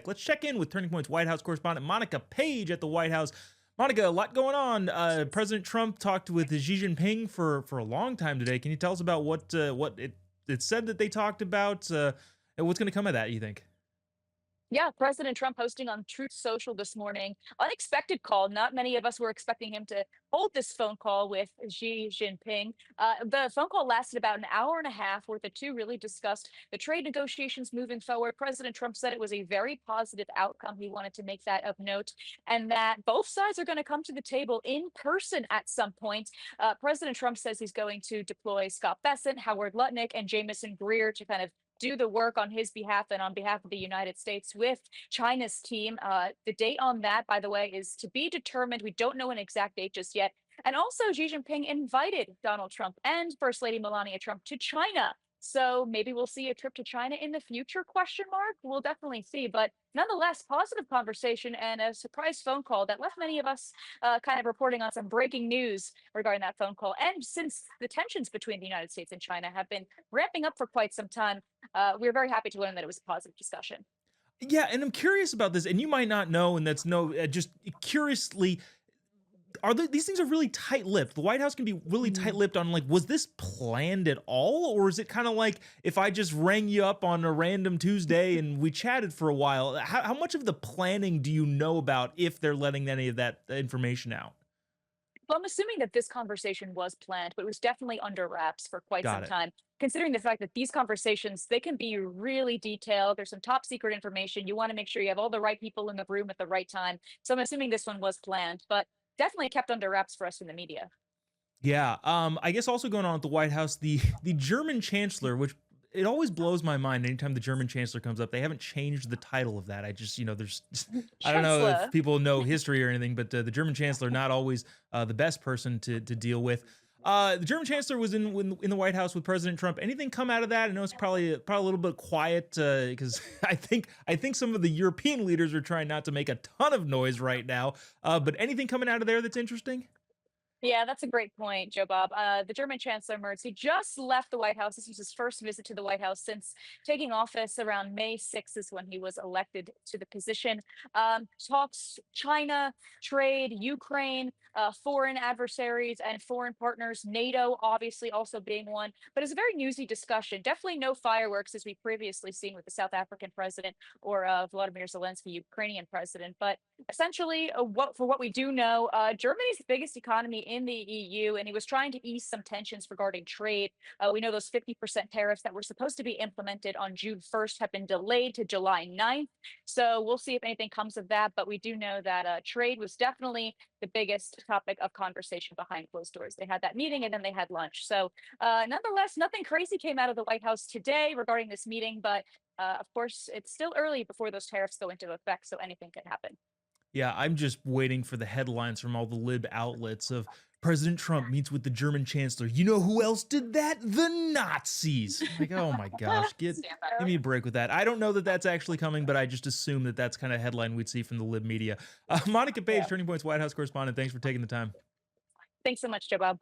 Let's check in with Turning Point's White House correspondent Monica Paige at the White House. Monica, a lot going on. President Trump talked with Xi Jinping for a long time today. Can you tell us about what it said that they talked about, and what's going to come of that, you think? Yeah, President Trump hosting on Truth Social this morning. Unexpected call. Not many of us were expecting him to hold this phone call with Xi Jinping. The phone call lasted about an hour and a half, where the two really discussed the trade negotiations moving forward. President Trump said it was a very positive outcome. He wanted to make that of note, and that both sides are going to come to the table in person at some point. President Trump says he's going to deploy Scott Bessent, Howard Lutnick, and Jamison Greer to kind of do the work on his behalf and on behalf of the United States with China's team. The date on that, by the way, is to be determined. We don't know an exact date just yet. And also, Xi Jinping invited Donald Trump and First Lady Melania Trump to China. So maybe we'll see a trip to China in the future, question mark. We'll definitely see. But nonetheless, positive conversation and a surprise phone call that left many of us kind of reporting on some breaking news regarding that phone call. And since the tensions between the United States and China have been ramping up for quite some time, we're very happy to learn that it was a positive discussion. Yeah, and I'm curious about this, and you might not know, and that's no, just curiously, these things are really tight-lipped. The White House can be really Mhm. tight-lipped on, like, was this planned at all, or is it kind of like if I just rang you up on a random Tuesday and we chatted for a while? How much of the planning do you know about if they're letting any of that information out? Well, I'm assuming that this conversation was planned, but it was definitely under wraps for quite Got some it. time. Considering the fact that these conversations, they can be really detailed. There's some top secret information. You want to make sure you have all the right people in the room at the right time. So I'm assuming this one was planned, but definitely kept under wraps for us in the media. Yeah, I guess also going on at the White House, the German chancellor, which it always blows my mind anytime the German chancellor comes up. They haven't changed the title of that. I just, there's, I don't know if Chancellor. people know history or anything, but the German chancellor not always the best person to deal with. The German chancellor was in the White House with President Trump. Anything come out of that? I know it's probably a little bit quiet because I think some of the European leaders are trying not to make a ton of noise right now. But anything coming out of there that's interesting? Yeah, that's a great point, Jobob. The German Chancellor Merz, he just left the White House. This was his first visit to the White House since taking office around May 6th is when he was elected to the position. Talks China, trade, Ukraine, foreign adversaries and foreign partners, NATO obviously also being one. But it's a very newsy discussion. Definitely no fireworks as we've previously seen with the South African president or Vladimir Zelensky, Ukrainian president. But essentially, what we do know, Germany's the biggest economy in the EU, and he was trying to ease some tensions regarding trade. We know those 50% tariffs that were supposed to be implemented on June 1st have been delayed to July 9th. So we'll see if anything comes of that. But we do know that trade was definitely the biggest topic of conversation behind closed doors. They had that meeting and then they had lunch. So nonetheless, nothing crazy came out of the White House today regarding this meeting, but of course, it's still early before those tariffs go into effect, so anything can happen. Yeah, I'm just waiting for the headlines from all the lib outlets of President Trump meets with the German chancellor. You know who else did that? The Nazis. Like, oh my gosh, give me a break with that. I don't know that that's actually coming, but I just assume that that's kind of headline we'd see from the lib media. Monica Page, Yeah. Turning Point's White House correspondent. Thanks for taking the time. Thanks so much, Joe Bob.